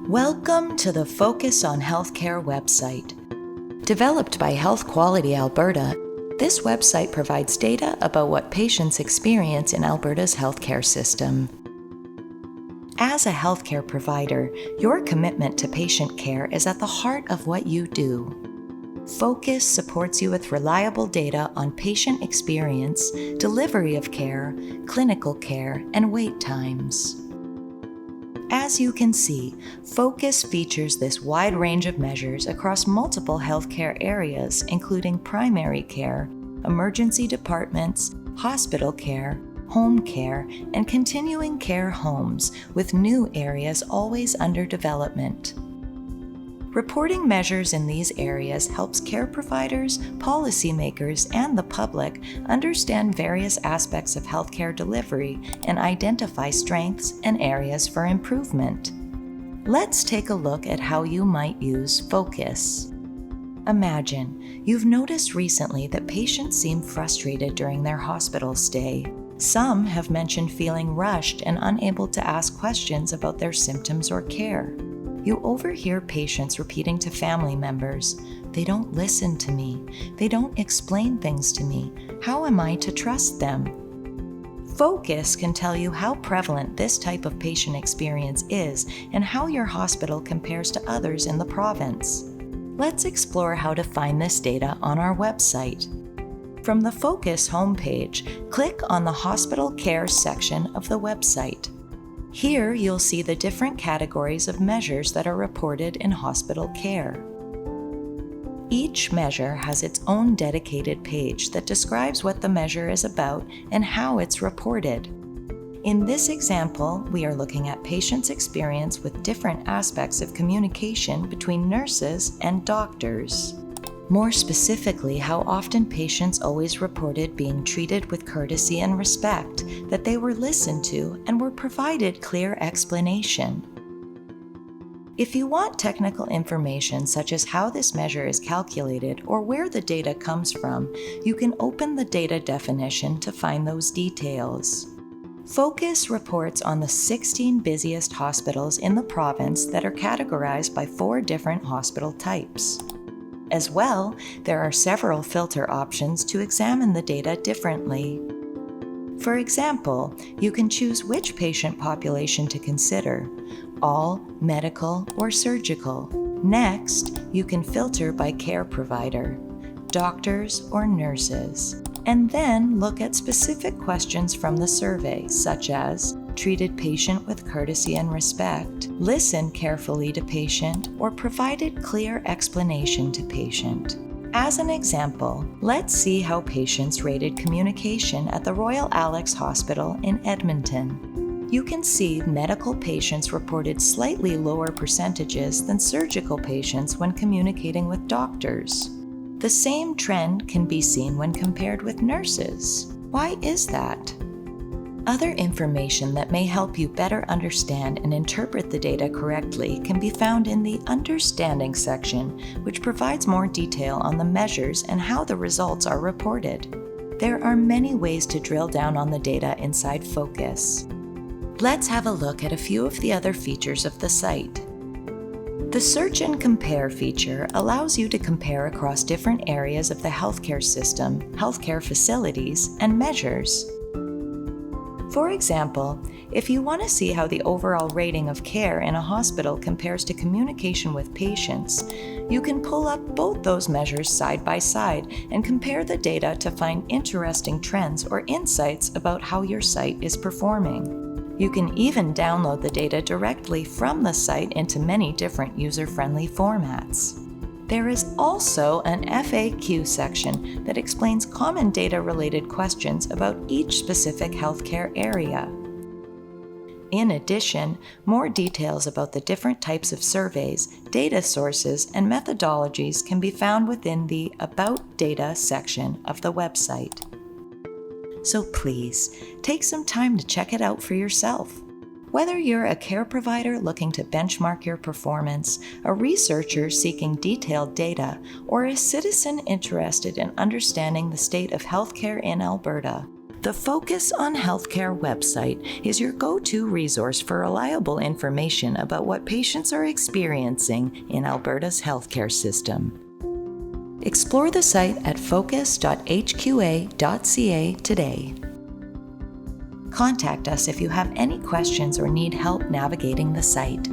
Welcome to the Focus on Healthcare website. Developed by Health Quality Alberta, this website provides data about what patients experience in Alberta's healthcare system. As a healthcare provider, your commitment to patient care is at the heart of what you do. Focus supports you with reliable data on patient experience, delivery of care, clinical care, and wait times. As you can see, Focus features this wide range of measures across multiple healthcare areas, including primary care, emergency departments, hospital care, home care, and continuing care homes, with new areas always under development. Reporting measures in these areas helps care providers, policymakers, and the public understand various aspects of healthcare delivery and identify strengths and areas for improvement. Let's take a look at how you might use Focus. Imagine you've noticed recently that patients seem frustrated during their hospital stay. Some have mentioned feeling rushed and unable to ask questions about their symptoms or care. You overhear patients repeating to family members, "They don't listen to me. They don't explain things to me. How am I to trust them?" Focus can tell you how prevalent this type of patient experience is and how your hospital compares to others in the province. Let's explore how to find this data on our website. From the Focus homepage, click on the Hospital Care section of the website. Here, you'll see the different categories of measures that are reported in hospital care. Each measure has its own dedicated page that describes what the measure is about and how it's reported. In this example, we are looking at patients' experience with different aspects of communication between nurses and doctors. More specifically, how often patients always reported being treated with courtesy and respect, that they were listened to and were provided clear explanation. If you want technical information such as how this measure is calculated or where the data comes from, you can open the data definition to find those details. Focus reports on the 16 busiest hospitals in the province that are categorized by 4 different hospital types. As well, there are several filter options to examine the data differently. For example, you can choose which patient population to consider: all, medical, or surgical. Next, you can filter by care provider, doctors or nurses, and then look at specific questions from the survey, such as treated patient with courtesy and respect, listened carefully to patient, or provided clear explanation to patient. As an example, let's see how patients rated communication at the Royal Alex Hospital in Edmonton. You can see medical patients reported slightly lower percentages than surgical patients when communicating with doctors. The same trend can be seen when compared with nurses. Why is that? Other information that may help you better understand and interpret the data correctly can be found in the Understanding section, which provides more detail on the measures and how the results are reported. There are many ways to drill down on the data inside Focus. Let's have a look at a few of the other features of the site. The Search and Compare feature allows you to compare across different areas of the healthcare system, healthcare facilities, and measures. For example, if you want to see how the overall rating of care in a hospital compares to communication with patients, you can pull up both those measures side by side and compare the data to find interesting trends or insights about how your site is performing. You can even download the data directly from the site into many different user-friendly formats. There is also an FAQ section that explains common data-related questions about each specific healthcare area. In addition, more details about the different types of surveys, data sources, and methodologies can be found within the About Data section of the website. So please, take some time to check it out for yourself. Whether you're a care provider looking to benchmark your performance, a researcher seeking detailed data, or a citizen interested in understanding the state of healthcare in Alberta, The Focus on Healthcare website is your go-to resource for reliable information about what patients are experiencing in Alberta's healthcare system. Explore the site at focus.hqa.ca today. Contact us if you have any questions or need help navigating the site.